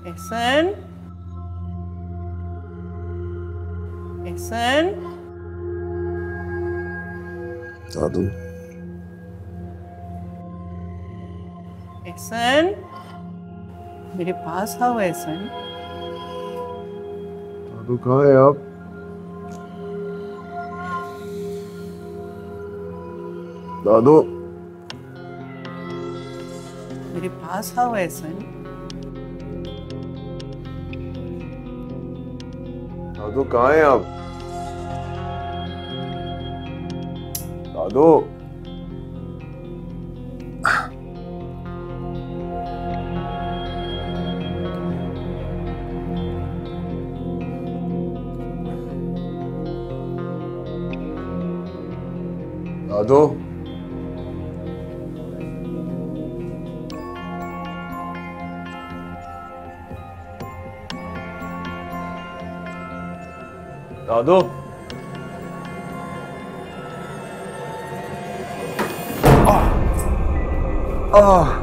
एहसन, एहसन, दादू, एहसन, मेरे पास आओ एहसन। दादू कहाँ है आप? दादू, मेरे पास आओ एहसन। दादू कहाँ है आप? दादू, दादू, दादू, दादू,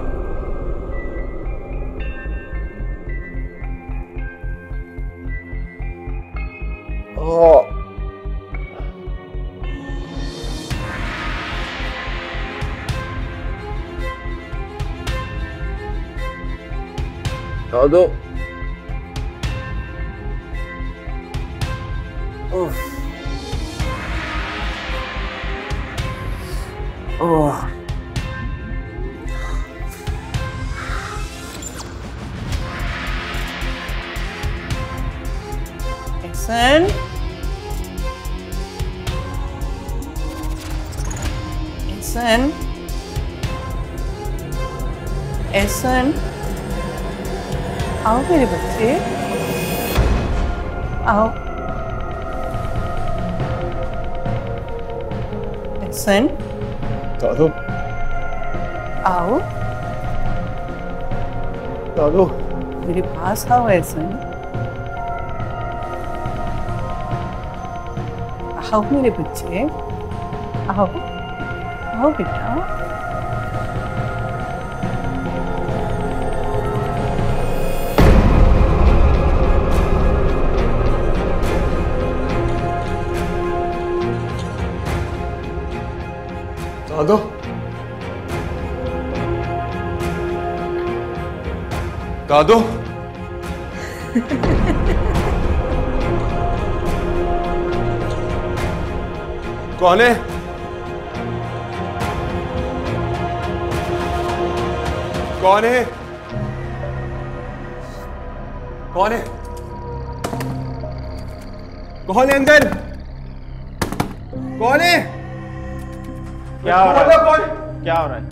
एहसन, एहसन, एहसन, आओ मेरे बच्चे, आओ। एहसन, दादू, आओ, दादू, मेरे पास आओ एहसन। आओ मेरे बच्चे, आओ, आओ बेटा। दादू, दादू, कौन है? कौन है? कौन है? कौन है अंदर? कौन है? क्या हो रहा है? कौन? क्या हो रहा है?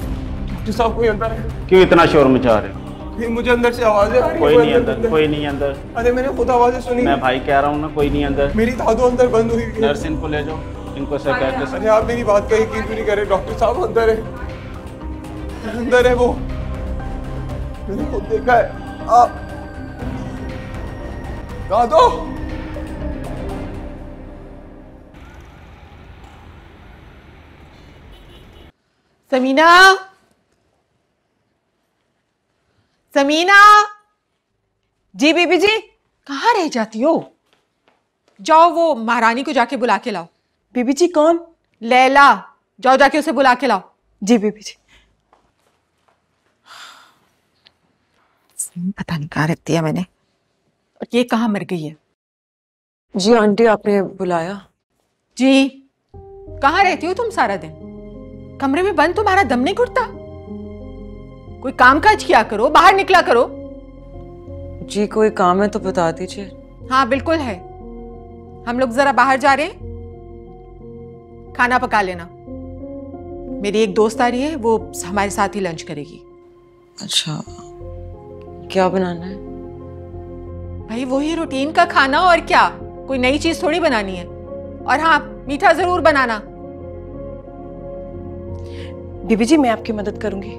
डॉक्टर साहब कोई अंदर है? क्यों इतना शोर मचा रहे हो? नहीं, मुझे अंदर से आवाजें आ रही हैं। कोई नहीं अंदर, कोई नहीं अंदर। अरे मैंने खुद आवाजें सुनी। मैं भाई कह रहा हूँ ना, कोई नहीं अंदर। मेरी दादू अंदर बंद हुई है। नर्स इनको ले जाओ, इनको साइकियाट्रिस्ट। अरे आप मेरी बात का यकीन क्यों नहीं कर रहे? डॉक्टर साहब अंदर है, अंदर है वो, मैंने खुद देखा है। आप दादू, समीना, समीना, जी बीबी जी, कहाँ रह जाती हो? जाओ वो महारानी को जाके बुला के लाओ। बीबी जी कौन? लैला, जाओ जाके उसे बुला के लाओ। जी बीबी जी। पता नहीं कहाँ रखती है मैंने। और ये कहाँ मर गई है? जी आंटी आपने बुलाया? जी, कहाँ रहती हो तुम सारा दिन? कमरे में बंद तुम्हारा दम नहीं घुटता? कोई काम काज किया करो, बाहर निकला करो। जी कोई काम है तो बता दीजिए। हाँ बिल्कुल है, हम लोग जरा बाहर जा रहे हैं, खाना पका लेना। मेरी एक दोस्त आ रही है, वो हमारे साथ ही लंच करेगी। अच्छा, क्या बनाना है? भाई वही रूटीन का खाना, और क्या, कोई नई चीज थोड़ी बनानी है। और हाँ, मीठा जरूर बनाना। बीबी जी मैं आपकी मदद करूंगी।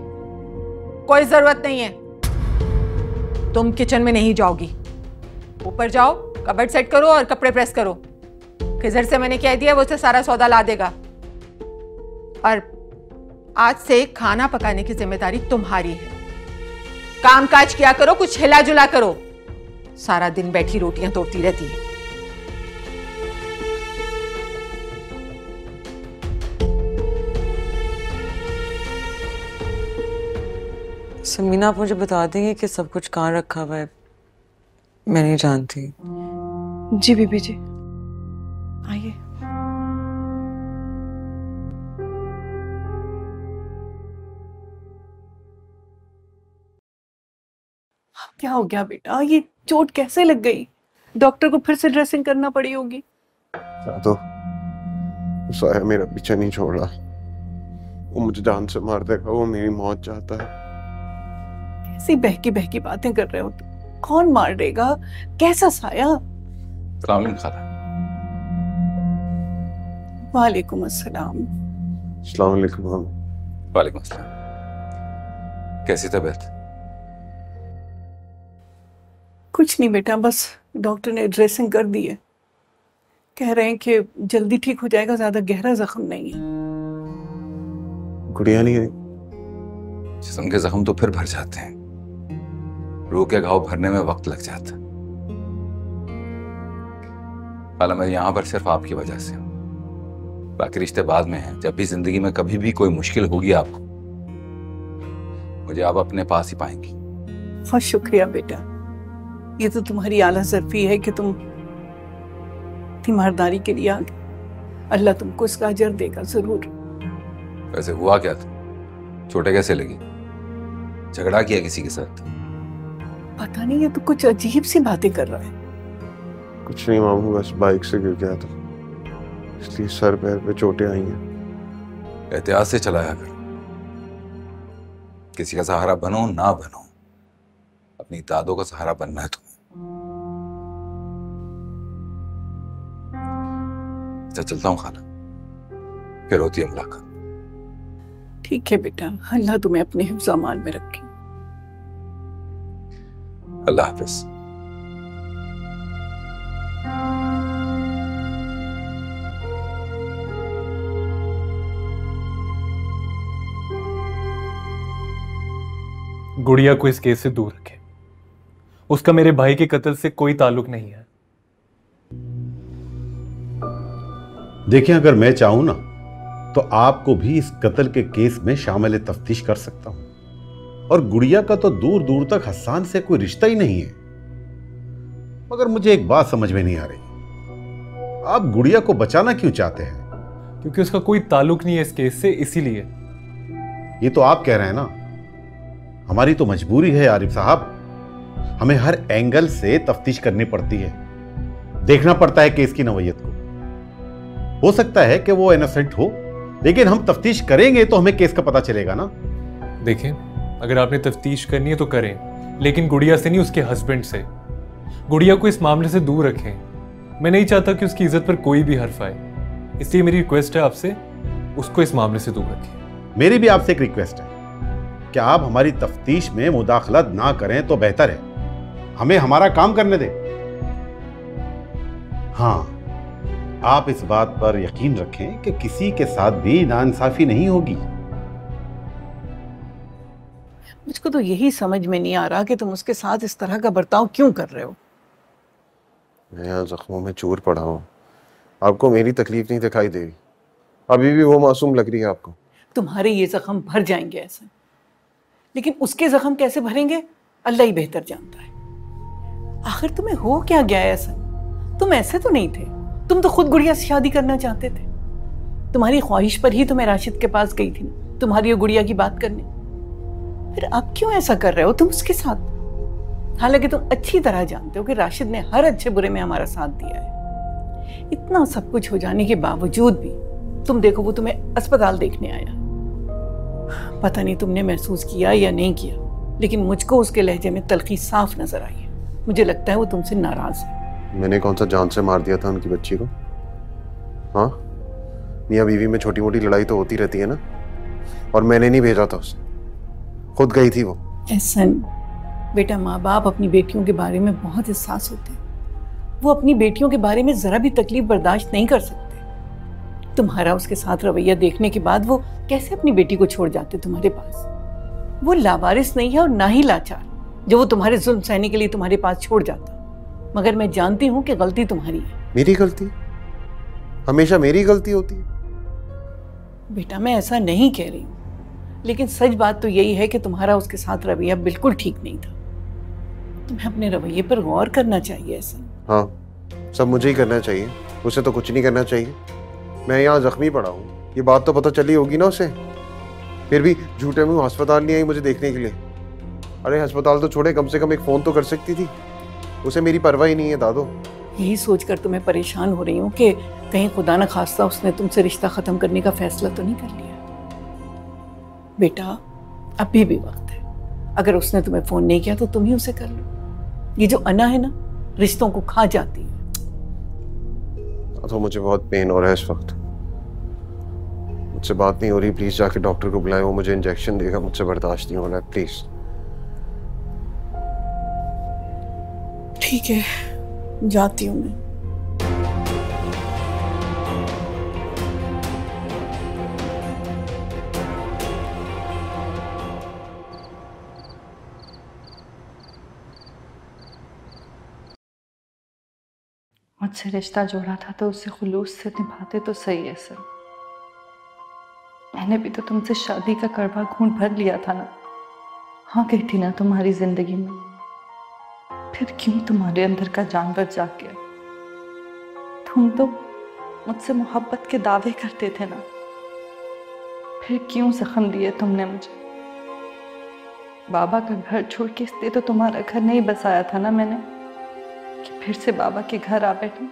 कोई जरूरत नहीं है, तुम किचन में नहीं जाओगी। ऊपर जाओ, कबर्ड सेट करो और कपड़े प्रेस करो। खिजर से मैंने कह दिया, वो उसे सारा सौदा ला देगा। और आज से खाना पकाने की जिम्मेदारी तुम्हारी है। काम काज किया करो, कुछ हिला जुला करो। सारा दिन बैठी रोटियां तोड़ती रहती है। समीना, आप मुझे बता देंगे कि सब कुछ कहाँ रखा हुआ है? मैं नहीं जानती। जी बीबी जी, आइए। क्या हो गया बेटा? ये चोट कैसे लग गई? डॉक्टर को फिर से ड्रेसिंग करना पड़ी होगी। तो साया मेरा पीछा नहीं छोड़ रहा। वो मुझे जान से मार देगा, वो मेरी मौत चाहता है। कैसी बहकी बहकी बातें कर रहे हो तुम? कौन मार देगा? कैसा साया? सलाम खाला। वालेकुम अस्सलाम। अस्सलाम वालेकुम। वालेकुम अस्सलाम। कैसी तबीयत? कुछ नहीं बेटा, बस डॉक्टर ने ड्रेसिंग कर दी है। कह रहे हैं कि जल्दी ठीक हो जाएगा, ज्यादा गहरा जख्म नहीं है। गुड़िया नहीं आई? जिस्म के जख्म तो फिर भर जाते हैं, रूह के घाव भरने में वक्त लग जाता। खाला, मैं यहां पर सिर्फ आपकी वजह से हूं, बाकी रिश्ते बाद में हैं। जब भी जिंदगी में कभी भी कोई मुश्किल होगी आपको, मुझे आप अपने पास ही पाएंगी। बहुत शुक्रिया बेटा, ये तो तुम्हारी आला ज़र्फ़ी है कि तुम ईमानदारी के लिए आ गए। अल्लाह तुमको इसका अजर देगा जरूर। वैसे हुआ क्या था? चोटें कैसे लगी? झगड़ा किया किसी के साथ? पता नहीं, ये तो कुछ अजीब सी बातें कर रहा है। कुछ नहीं मामू, बस बाइक से गिर गया था, इसलिए सर पैर पे चोटें आई हैं। एहतियात से चलाया कर। किसी का सहारा बनो ना बनो, अपनी दादों का सहारा बनना है तुम्हें। अच्छा, चलता हूँ खाला, फिर होती है मुलाकात। ठीक है बेटा, अल्लाह तुम्हें अपने हिफ्ज़ अमान में रखे। अल्लाह हाफिज। गुड़िया को इस केस से दूर रखें। उसका मेरे भाई के कत्ल से कोई ताल्लुक नहीं है। देखिए, अगर मैं चाहूं ना तो आपको भी इस कत्ल के केस में शामिल तफ्तीश कर सकता हूं। और गुड़िया का तो दूर दूर तक हसन से कोई रिश्ता ही नहीं है। मगर मुझे एक बात समझ में नहीं आ रही, आप गुड़िया को बचाना क्यों चाहते हैं? क्योंकि उसका कोई ताल्लुक नहीं है इस केस से, इसीलिए। ये तो आप कह रहे हैं ना, हमारी तो मजबूरी है आरिफ साहब। हमें हर एंगल से तफ्तीश करनी पड़ती है, देखना पड़ता है केस की नौयत को। हो सकता है कि वो इनोसेंट हो, लेकिन हम तफ्तीश करेंगे तो हमें केस का पता चलेगा ना। देखें, अगर आपने तफ्तीश करनी है तो करें, लेकिन गुड़िया से नहीं, उसके हस्बैंड से। गुड़िया को इस मामले से दूर रखें। मैं नहीं चाहता कि उसकी इज्जत पर कोई भी हर्फ आए, इसलिए मेरी रिक्वेस्ट है आपसे, उसको इस मामले से दूर रखें। मेरी भी आपसे एक रिक्वेस्ट है कि आप हमारी तफ्तीश में मुदाखलत ना करें तो बेहतर है। हमें हमारा काम करने दें। हाँ, आप इस बात पर यकीन रखें कि किसी के साथ भी नाइंसाफी नहीं होगी। मुझको तो यही समझ में नहीं आ रहा कि तुम उसके साथ इस तरह का बर्ताव क्यों कर रहे हो। मैं यहाँ जख्मों में चूर पड़ा हूँ, आपको मेरी तकलीफ नहीं दिखाई दे रही? अभी भी वो मासूम लग रही है आपको? तुम्हारे ये जख्म भर जाएंगे ऐसे, लेकिन उसके जख्म कैसे भरेंगे अल्लाह ही बेहतर जानता है। आखिर तुम्हें हो क्या गया ऐसा? तुम ऐसे तो नहीं थे, तुम तो खुद गुड़िया से शादी करना चाहते थे। तुम्हारी ख्वाहिश पर ही तो मैं राशिद के पास गई थी ना, तुम्हारी और गुड़िया की बात करने। फिर अब क्यों ऐसा कर रहे हो तुम उसके साथ? हालांकि तुम अच्छी तरह जानते हो कि राशिद ने हर अच्छे बुरे में हमारा साथ दिया है। इतना सब कुछ हो जाने के बावजूद भी तुम देखो, वो तुम्हें अस्पताल देखने आया। पता नहीं तुमने महसूस किया या नहीं किया, लेकिन मुझको उसके लहजे में तलखी साफ नजर आई है। मुझे लगता है वो तुमसे नाराज है। मैंने कौन सा जान से मार दिया था उनकी बच्ची को? हाँ, मियाँ बीवी में छोटी मोटी लड़ाई तो होती रहती है ना, और मैंने नहीं भेजा था उसे, खुद गई थी वो। एहसन बेटा, माँ बाप अपनी बेटियों के बारे में बहुत एहसास होते हैं। वो अपनी बेटियों के बारे में जरा भी तकलीफ बर्दाश्त नहीं कर सकते। तुम्हारा उसके साथ रवैया देखने के बाद वो कैसे अपनी बेटी को छोड़ जाते तुम्हारे पास? वो लावारिस नहीं है और ना ही लाचार, जो वो तुम्हारे जुल्म सहने के लिए तुम्हारे पास छोड़ जाता। मगर मैं जानती हूँ कि गलती तुम्हारी है। मेरी गलती? हमेशा मेरी गलती होती है? बेटा मैं ऐसा नहीं कह रही हूँ, लेकिन सच बात तो यही है कि तुम्हारा उसके साथ रवैया बिल्कुल ठीक नहीं था। तुम्हें अपने रवैये पर गौर करना चाहिए। ऐसा हाँ, सब मुझे ही करना चाहिए, उसे तो कुछ नहीं करना चाहिए। मैं यहाँ जख्मी पड़ा हूँ, ये बात तो पता चली होगी ना उसे। फिर भी झूठे मुंह अस्पताल नहीं आई मुझे देखने के लिए। अरे अस्पताल तो छोड़े, कम से कम एक फ़ोन तो कर सकती थी। उसे मेरी परवाह ही नहीं है दादो। यही सोचकर तो मैं परेशान हो रही हूँ कि कहीं खुदा न खास्ता उसने तुमसे रिश्ता ख़त्म करने का फैसला तो नहीं कर लिया। बेटा अभी भी वक्त है, अगर उसने तुम्हें फ़ोन नहीं किया तो तुम ही उसे कर लो। ये जो अना है ना, रिश्तों को खा जाती है। तो मुझे बहुत पेन हो रहा है इस वक्त, मुझसे बात नहीं हो रही। प्लीज जाके डॉक्टर को बुलाएं, वो मुझे इंजेक्शन देगा। मुझसे बर्दाश्त नहीं हो रहा है, प्लीज। ठीक है, जाती हूँ मैं। मुझसे रिश्ता जोड़ा था तो उसे खुलूस से निभाते तो सही है सर। मैंने भी तो तुमसे शादी का कड़वा खून भर लिया था ना, हाँ गई थी ना तुम्हारी जिंदगी में। फिर क्यों तुम्हारे अंदर का जानवर जाग गया? तुम तो मुझसे मोहब्बत के दावे करते थे ना, फिर क्यों जख्म दिए तुमने मुझे? बाबा का घर छोड़ के इसलिए तो तुम्हारा घर नहीं बसाया था ना मैंने कि फिर से बाबा के घर आ बैठूं।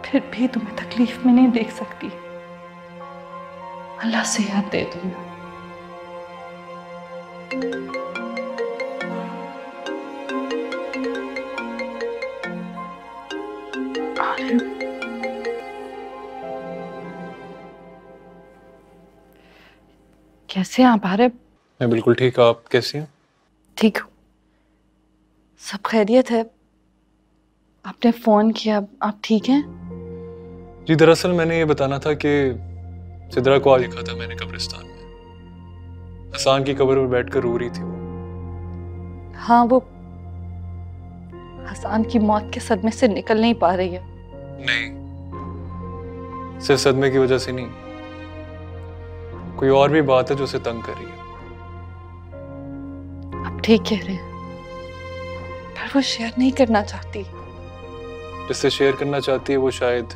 फिर भी तुम्हें तकलीफ में नहीं देख सकती। अल्लाह सेहत दे तुम्हें। कैसे हैं आप आरिफ? मैं बिल्कुल ठीक, आप कैसी हैं? ठीक हूँ, सब खैरियत है। आपने फोन किया, आप ठीक हैं? जी दरअसल मैंने ये बताना था कि सिद्रा को आज देखा था मैंने कब्रिस्तान में। हसान की कब्र पर बैठकर रो रही थी वो। हाँ, वो हसान की मौत के सदमे से निकल नहीं पा रही है। नहीं, सिर्फ सदमे की वजह से नहीं, कोई और भी बात है जो उसे तंग कर रही है। आप ठीक कह रहे हैं, पर वो शेयर नहीं करना चाहती। जिससे शेयर करना चाहती है वो शायद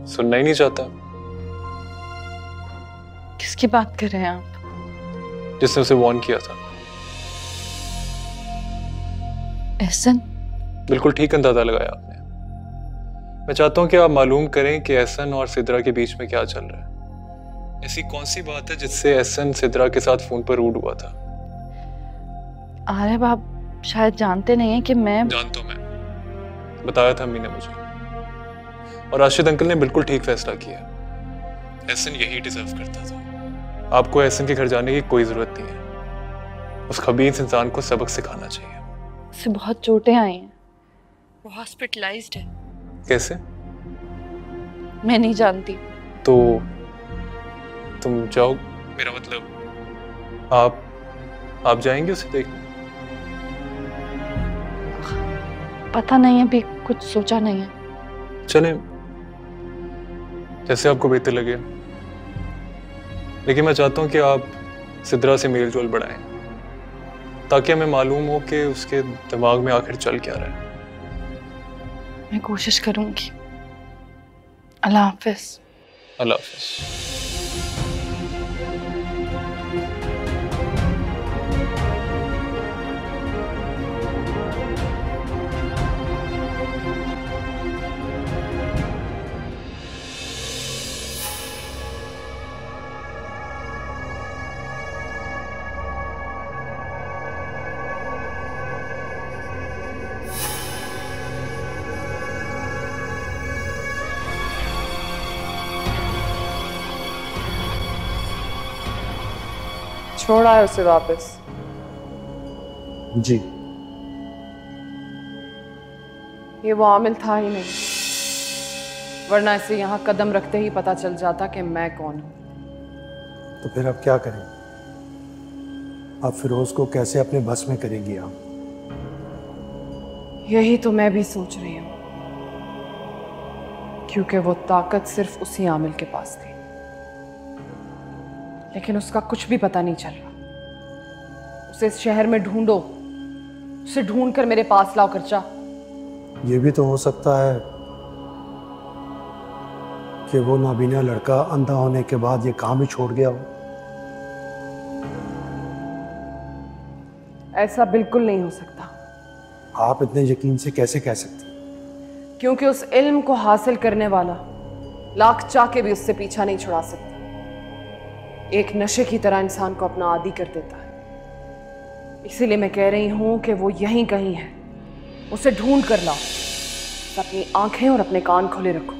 सुनना ही नहीं चाहता। किसकी बात कर रहे हैं आप? जिसने उसे वार्न किया था। एहसन? बिल्कुल ठीक अंदाजा लगाया आपने। मैं चाहता हूं कि आप मालूम करें कि एहसन और सिद्रा के बीच में क्या चल रहा है। ऐसी कौन सी बात है जिससे एहसन सिद्रा के साथ फोन पर रूड हुआ था? आरिफ, आप शायद जानते नहीं हैं कि मैं जानता हूं, मैं बताया था अम्मी ने मुझे, और राशिद अंकल ने बिल्कुल ठीक फैसला किया। एहसन यही डिजर्व करता था। आपको एहसन के घर जाने की कोई जरूरत नहीं है। उस खबीस इंसान को सबक सिखाना चाहिए। उसे बहुत चोटें आई हैं, वो हॉस्पिटलाइज्ड है। कैसे? मैं नहीं जानती। तो तुम जाओ, मेरा मतलब आप जाएंगे उसे देखने? पता नहीं, अभी कुछ सोचा नहीं है। चले, जैसे आपको बेहतर लगे। लेकिन मैं चाहता हूं कि आप सिद्रा से मेल जोल बढ़ाएं, ताकि हमें मालूम हो कि उसके दिमाग में आखिर चल क्या रहा है। मैं कोशिश करूंगी। अल्लाह हाफिज। अल्लाह हाफिज। छोड़ आए उसे वापस? जी। ये वो आमिल था ही नहीं, वरना इसे यहाँ कदम रखते ही पता चल जाता कि मैं कौन हूँ। तो फिर आप क्या करें? आप फिरोज को कैसे अपने बस में करेंगी? आप यही तो मैं भी सोच रही हूं, क्योंकि वो ताकत सिर्फ उसी आमिल के पास थी, लेकिन उसका कुछ भी पता नहीं चल रहा। उसे इस शहर में ढूंढो, उसे ढूंढकर मेरे पास लाओ कर्चा। ये भी तो हो सकता है कि वो नाबीना लड़का अंधा होने के बाद ये काम ही छोड़ गया हो। ऐसा बिल्कुल नहीं हो सकता। आप इतने यकीन से कैसे कह सकती? क्योंकि उस इल्म को हासिल करने वाला लाख चाह के भी उससे पीछा नहीं छुड़ा सकता। एक नशे की तरह इंसान को अपना आदी कर देता है। इसीलिए मैं कह रही हूं कि वो यहीं कहीं है, उसे ढूंढ कर लाओ। अपनी आंखें और अपने कान खोले रखो।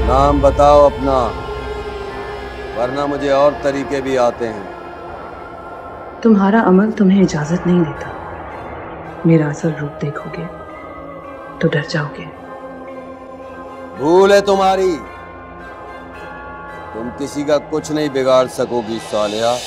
नाम बताओ अपना, वरना मुझे और तरीके भी आते हैं। तुम्हारा अमल तुम्हें इजाजत नहीं देता। मेरा असल रूप देखोगे तो डर जाओगे। भूल है तुम्हारी, तुम किसी का कुछ नहीं बिगाड़ सकोगी सालिया।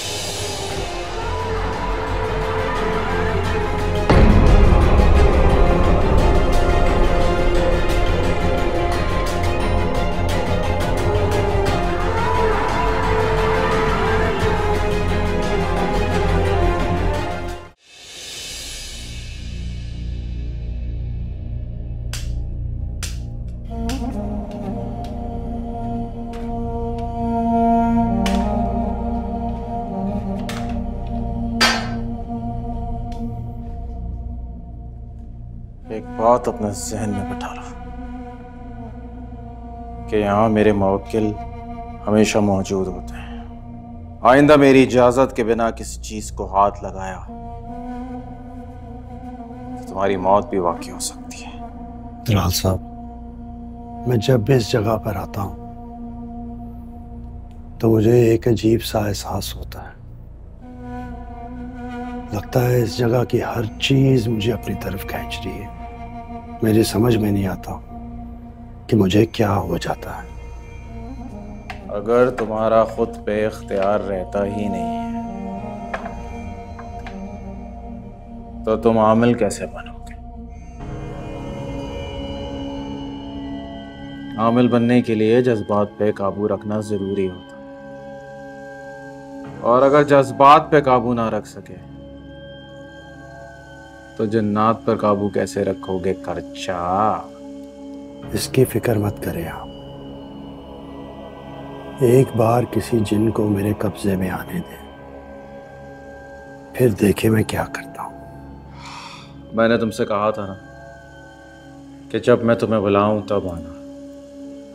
एक बात अपने जहन में बिठा लो कि यहाँ मेरे मुवक्किल हमेशा मौजूद होते हैं। आइंदा मेरी इजाजत के बिना किसी चीज को हाथ लगाया तो तुम्हारी मौत भी वाक़ई हो सकती है। दलाल साहब, मैं जब भी इस जगह पर आता हूँ तो मुझे एक अजीब सा एहसास होता है। लगता है इस जगह की हर चीज मुझे अपनी तरफ खींच रही है। मेरी समझ में नहीं आता कि मुझे क्या हो जाता है। अगर तुम्हारा खुद पे इख्तियार रहता ही नहीं है तो तुम आमिल कैसे बनोगे? आमिल बनने के लिए जज्बात पे काबू रखना जरूरी होता है, और अगर जज्बात पे काबू ना रख सके तो जन्नात पर काबू कैसे रखोगे कर्चा? इसकी फिक्र मत करें आप। एक बार किसी जिन को मेरे कब्जे में आने दें, फिर देखे मैं क्या करता हूं। मैंने तुमसे कहा था ना कि जब मैं तुम्हें बुलाऊं तब आना,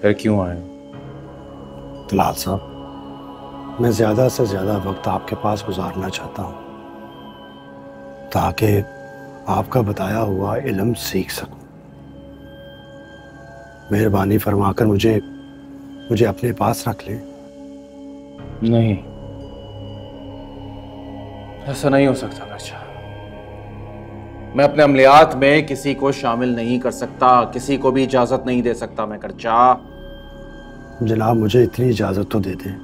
फिर क्यों आए? दलाल साहब, मैं ज्यादा से ज्यादा वक्त आपके पास गुजारना चाहता हूं ताकि आपका बताया हुआ इल्म सीख सकूं। मेहरबानी फरमाकर मुझे अपने पास रख ले। नहीं, ऐसा नहीं हो सकता कर्चा। मैं अपने अमलियात में किसी को शामिल नहीं कर सकता, किसी को भी इजाजत नहीं दे सकता मैं कर्चा। जनाब, मुझे इतनी इजाजत तो दे दें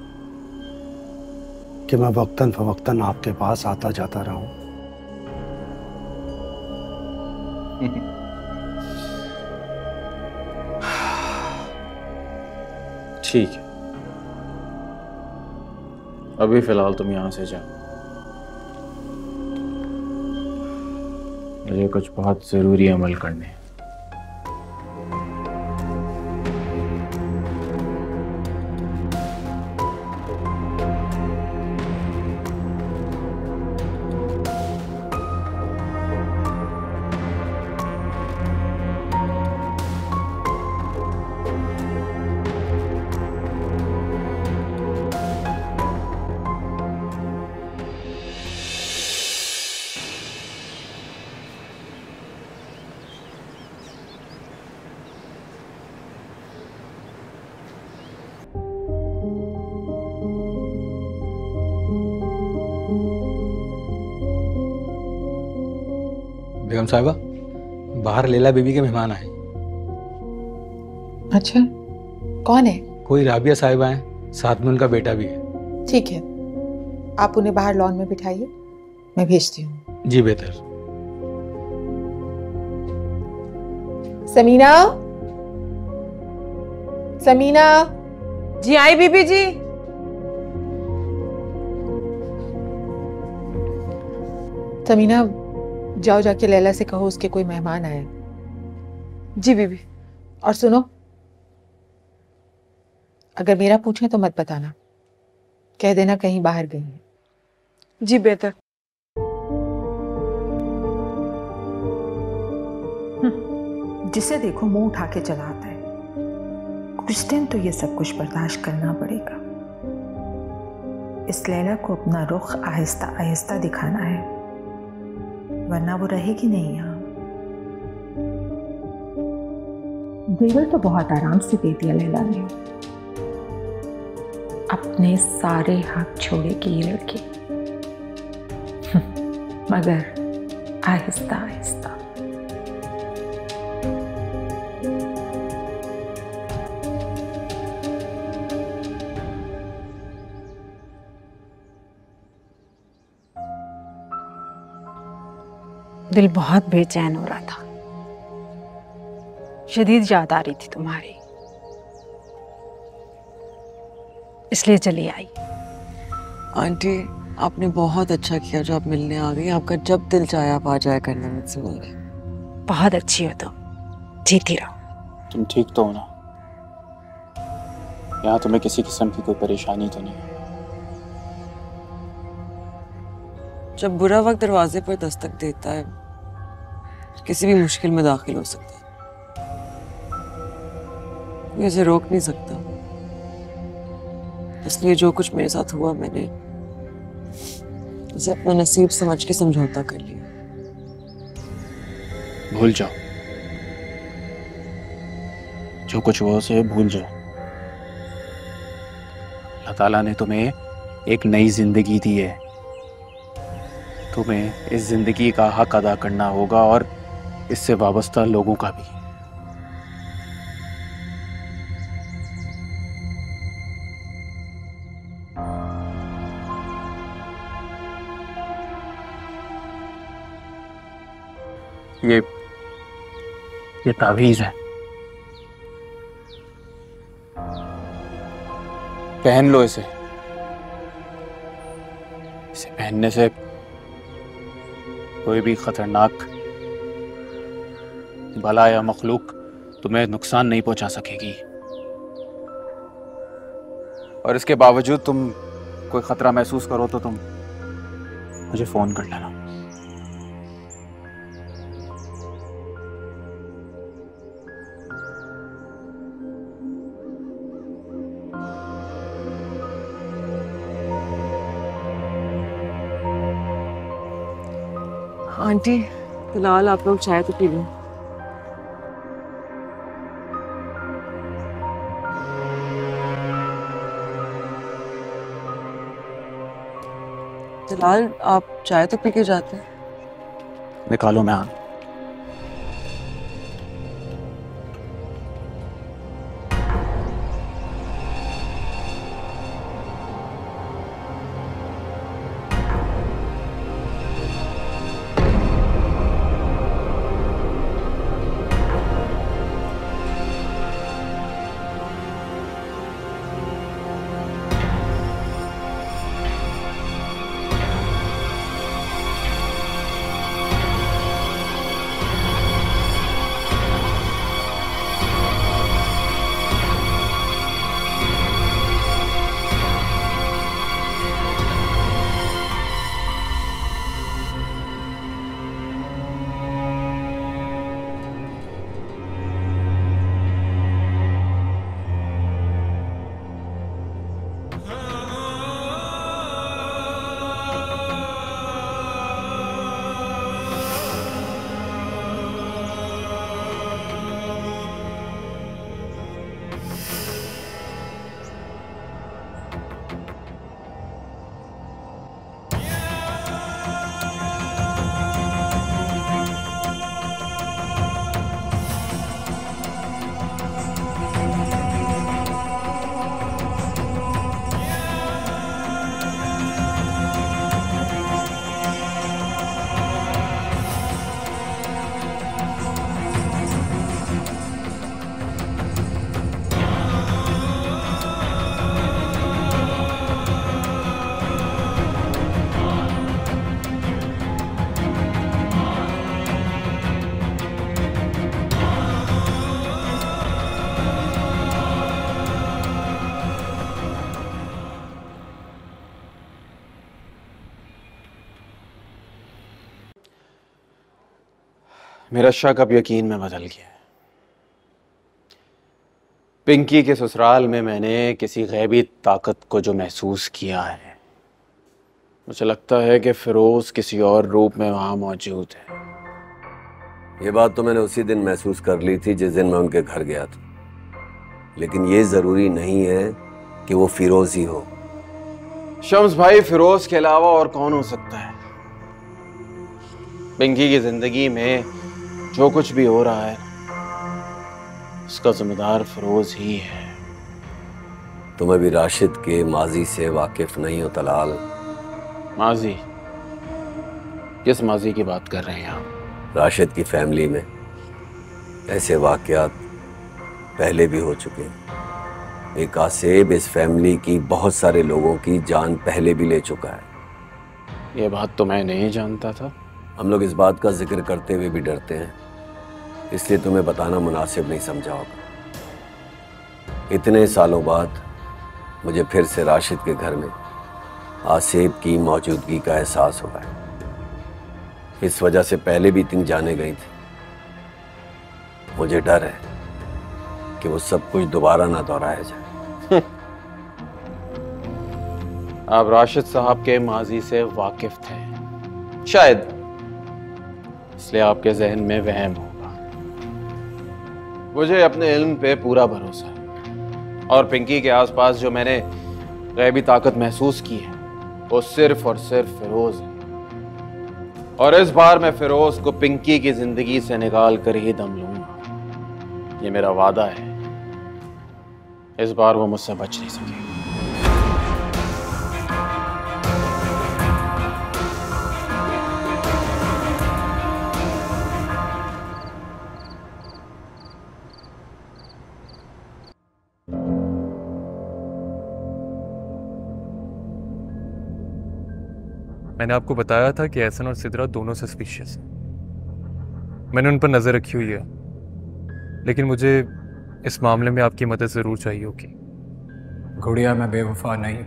कि मैं वक्तन फवक्तन आपके पास आता जाता रहूं। ठीक है, अभी फिलहाल तुम यहाँ से जाओ, मुझे कुछ बहुत ज़रूरी अमल करने हैं। बेगम साहिबा, बाहर लैला बीबी के मेहमान आए। अच्छा, कौन है? कोई राबिया साहिबा हैं, साथ में उनका बेटा भी है। ठीक है, आप उन्हें बाहर लॉन में बिठाइए, मैं भेजती हूँ। जी बेहतर। समीना, समीना। जी आई बीबी जी। समीना, जाओ जाके लैला से कहो उसके कोई मेहमान आए। जी बीबी। और सुनो, अगर मेरा पूछे तो मत बताना, कह देना कहीं बाहर गई है। जी बेहतर। जिसे देखो मुंह उठा के चला आता है। कुछ दिन तो ये सब कुछ बर्दाश्त करना पड़ेगा। इस लैला को अपना रुख आहिस्ता आहिस्ता दिखाना है, वरना वो रहेगी नहीं यहाँ। देवर तो बहुत आराम से दे दिया लैला ने, अपने सारे हक छोड़ेगी ये लड़की, मगर आहिस्ता आहिस्ता। दिल बहुत बेचैन हो रहा था, शदीद याद आ रही थी तुम्हारी, इसलिए चली आई। आंटी, आपने बहुत अच्छा किया जो आप मिलने आ गई। आपका जब दिल चाहे आप आ जाया करना मुझसे मिलने। बहुत अच्छी हो तुम, जीती रहो। तुम ठीक तो हो ना? यहाँ तुम्हें किसी किस्म की कोई परेशानी तो नहीं है? जब बुरा वक्त दरवाजे पर दस्तक देता है, किसी भी मुश्किल में दाखिल हो सकता है, कोई इसे रोक नहीं सकता। इसलिए जो कुछ मेरे साथ हुआ, मैंने उसे अपना नसीब समझ के समझौता कर लिया। भूल जाओ, जो कुछ हुआ उसे भूल जाओ। अल्लाह ताला ने तुम्हें एक नई जिंदगी दी है, तुम्हें इस जिंदगी का हक अदा करना होगा और इससे वाबस्ता लोगों का भी। ये तावीज़ है, पहन लो इसे। इसे पहनने से कोई भी खतरनाक भला या मखलूक तुम्हें नुकसान नहीं पहुंचा सकेगी, और इसके बावजूद तुम कोई खतरा महसूस करो तो तुम मुझे फोन कर लेना। आंटी, फिलहाल आप लोग चाय तो पी लो। जलाल, आप चाय तो पी के जाते हैं। निकालो, मैं आ। मेरा शक अब यकीन में बदल गया है। पिंकी के ससुराल में मैंने किसी गैबी ताकत को जो महसूस किया है, मुझे लगता है कि फिरोज किसी और रूप में वहां मौजूद है। ये बात तो मैंने उसी दिन महसूस कर ली थी जिस दिन मैं उनके घर गया था, लेकिन ये जरूरी नहीं है कि वो फिरोज ही हो। शम्स भाई, फिरोज के अलावा और कौन हो सकता है? पिंकी की जिंदगी में जो कुछ भी हो रहा है उसका जिम्मेदार फिरोज ही है। तुम अभी राशिद के माजी से वाकिफ नहीं हो तलाल। माजी? किस माजी की बात कर रहे हैं आप? राशिद की फैमिली में ऐसे वाकयात पहले भी हो चुके हैं। एक आसेब इस फैमिली की बहुत सारे लोगों की जान पहले भी ले चुका है। ये बात तो मैं नहीं जानता था। हम लोग इस बात का जिक्र करते हुए भी डरते हैं, इसलिए तुम्हें बताना मुनासिब नहीं समझा होगा। इतने सालों बाद मुझे फिर से राशिद के घर में आसेब की मौजूदगी का एहसास हो रहा है। इस वजह से पहले भी इतनी जाने गई थी। मुझे डर है कि वो सब कुछ दोबारा ना दोहराया जाए। आप राशिद साहब के माजी से वाकिफ थे शायद, इसलिए आपके जहन में वहम होगा। मुझे अपने इल्म पे पूरा भरोसा है और पिंकी के आसपास जो मैंने गैबी ताकत महसूस की है वो सिर्फ और सिर्फ फिरोज है। और इस बार मैं फिरोज को पिंकी की जिंदगी से निकाल कर ही दम लूंगा। ये मेरा वादा है। इस बार वो मुझसे बच नहीं सकेगा। मैंने आपको बताया था कि एहसन और सिद्रा दोनों सस्पिशियस हैं। मैंने उन पर नजर रखी हुई है, लेकिन मुझे इस मामले में आपकी मदद जरूर चाहिए होगी। गुड़िया, मैं बेवफा नहीं।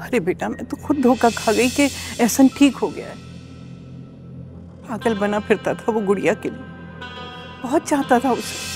अरे बेटा, मैं तो खुद धोखा खा गई कि एहसन ठीक हो गया है। पागल बना फिरता था वो गुड़िया के लिए, बहुत चाहता था उसे।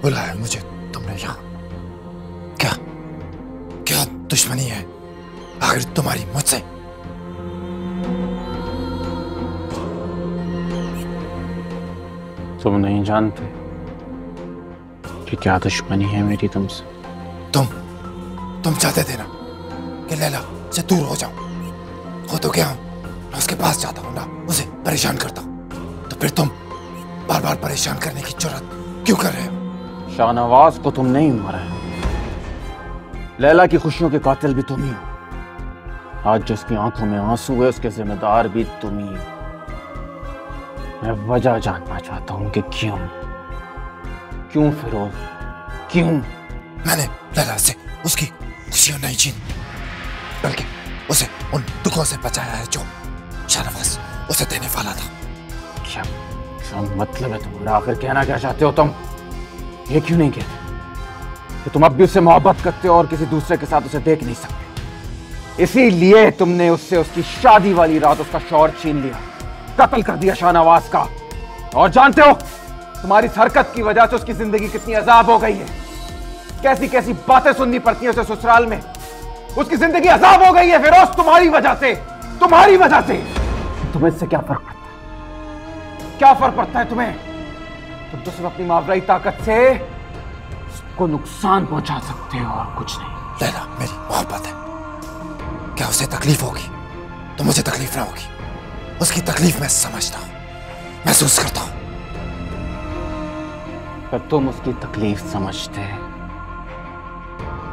बुलाया मुझे तुमने यहाँ? क्या क्या दुश्मनी है आखिर तुम्हारी मुझसे? तुम नहीं जानते कि क्या दुश्मनी है मेरी तुमसे। तुम चाहते थे ना कि लैला से दूर हो जाऊं, हो तो क्या मैं उसके पास जाता हूं ना, उसे परेशान करता हूं, तो फिर तुम बार बार परेशान करने की जरूरत क्यों कर रहे हो? शाहनवाज को तुम नहीं मारा है, लैला की खुशियों के कातिल भी तुम ही हो। आज जिसकी आंखों में आंसू है उसके जिम्मेदार भी तुम ही हो। मैं वजह जानना चाहता हूं कि क्यों फिरोज, क्यों? मैंने लैला से उसकी खुशियां नहीं छीनी, बल्कि उसे उन दुखों से बचाया है जो शाहनवाज उसे देने वाला था। क्या मतलब है तुम्हारा? आखिर कहना क्या चाहते हो तुम? ये क्यों नहीं कहते कि तुम अब भी उससे मोहब्बत करते हो और किसी दूसरे के साथ उसे देख नहीं सकते? इसीलिए तुमने उससे उसकी शादी वाली रात उसका शौहर छीन लिया, कत्ल कर दिया शाहनवाज का। और जानते हो तुम्हारी इस हरकत की वजह से उसकी जिंदगी कितनी अजाब हो गई है, कैसी कैसी बातें सुननी पड़ती हैं उसे ससुराल में। उसकी जिंदगी अजाब हो गई है फिरोज, तुम्हारी वजह से, तुम्हारी वजह से। तुम्हें इससे क्या फर्क पड़ता है? क्या फर्क पड़ता है तुम्हें? तुम तो सिर्फ अपनी मावराई ताकत से उसको नुकसान पहुंचा सकते हो और कुछ नहीं। लैला मेरी मोहब्बत है, क्या उसे तकलीफ होगी तो मुझे तकलीफ ना होगी। उसकी तकलीफ मैं समझता हूं, महसूस करता हूं। अगर तुम उसकी तकलीफ समझते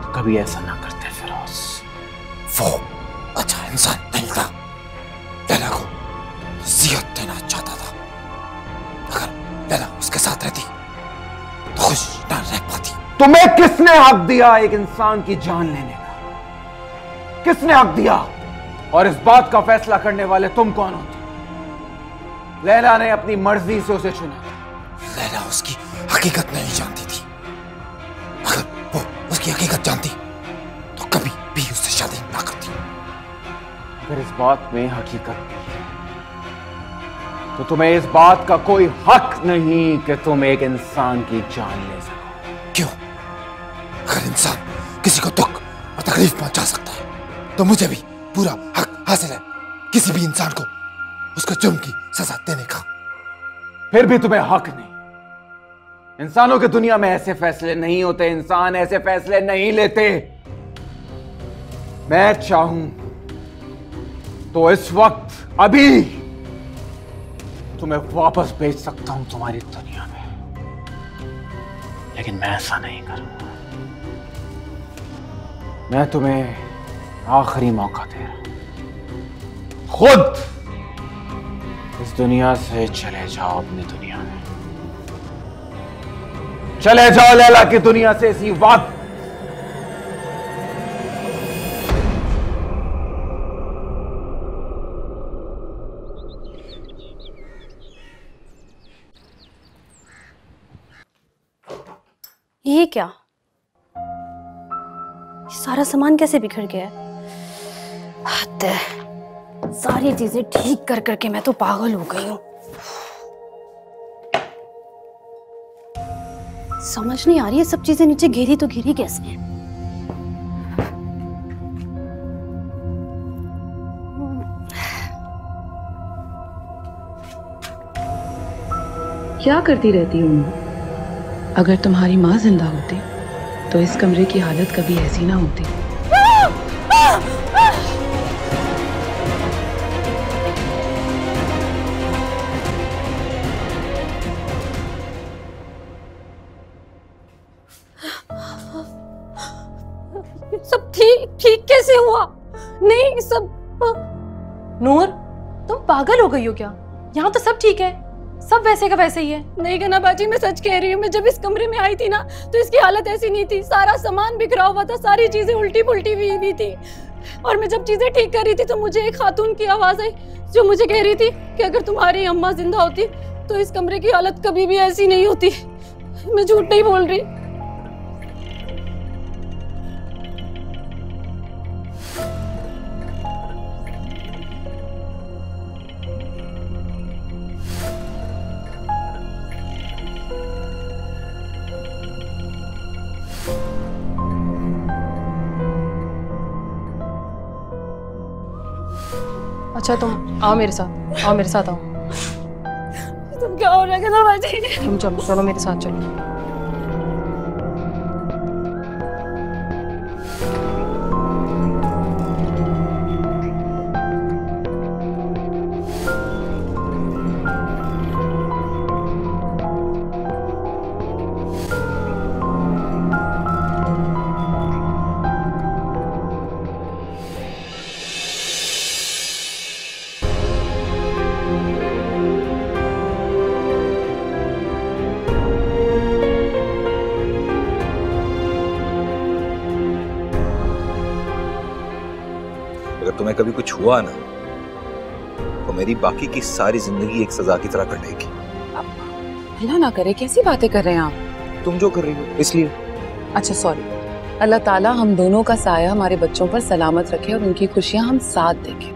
तो कभी ऐसा ना करते फिरोज। वो अच्छा इंसान नहीं था, लैला को नसीहत देना चाहता था। अगर लैला उसके साथ रहती तो खुश ना रह पाती। तुम्हें किसने हक दिया एक इंसान की जान लेने का? किसने हक दिया? और इस बात का फैसला करने वाले तुम कौन होते? लैला ने अपनी मर्जी से उसे चुना। लैला उसकी हकीकत नहीं जानती थी। अगर वो उसकी हकीकत जानती तो कभी भी उससे शादी ना करती। अगर इस बात में हकीकत नहीं है तो तुम्हें इस बात का कोई हक नहीं कि तुम एक इंसान की जान ले सको। क्यों? अगर इंसान किसी को दुख और तकलीफ पहुंचा सकता है तो मुझे भी पूरा हक हासिल है किसी भी इंसान को उसको जुर्म की सजा देने का। फिर भी तुम्हें हक नहीं। इंसानों की दुनिया में ऐसे फैसले नहीं होते, इंसान ऐसे फैसले नहीं लेते। मैं चाहूं तो इस वक्त अभी तुम्हें वापस भेज सकता हूं तुम्हारी दुनिया में, लेकिन मैं ऐसा नहीं करूंगा। मैं तुम्हें आखिरी मौका दे रहा हूं। खुद इस दुनिया से चले जाओ, अपनी दुनिया में चले जाओ, लैला की दुनिया से इसी वक्त। ये क्या? सारा सामान कैसे बिखर गया है? हद है, सारी चीजें ठीक कर करके मैं तो पागल हो गई हूँ। समझ नहीं आ रही है सब चीजें नीचे गिरी तो गिरी कैसे हैं? क्या करती रहती हूँ? अगर तुम्हारी माँ जिंदा होती तो इस कमरे की हालत कभी ऐसी ना होती। सब ठीक कैसे हुआ? नहीं सब नूर, तुम पागल हो गई हो क्या? यहाँ तो सब ठीक है, सब वैसे का वैसे ही है। नहीं कहना बाजी, मैं सच कह रही हूँ। मैं जब इस कमरे में आई थी ना तो इसकी हालत ऐसी नहीं थी। सारा सामान बिखरा हुआ था, सारी चीजें उल्टी पुल्टी हुई थी। और मैं जब चीजें ठीक कर रही थी तो मुझे एक खातून की आवाज आई जो मुझे कह रही थी कि अगर तुम्हारी अम्मा जिंदा होती तो इस कमरे की हालत कभी भी ऐसी नहीं होती। मैं झूठ नहीं बोल रही। अच्छा तुम आओ मेरे साथ, आओ मेरे साथ आओ। तुम क्या हो रहा है बाजी? तुम चलो चलो मेरे साथ चलो। कभी कुछ हुआ ना तो मेरी बाकी की सारी जिंदगी एक सजा की तरह कटेगी। अल्लाह ना करे, कैसी बातें कर रहे हैं आप? तुम जो कर रही हो इसलिए। अच्छा सॉरी। अल्लाह ताला हम दोनों का साया हमारे बच्चों पर सलामत रखे और उनकी खुशियां हम साथ देखें।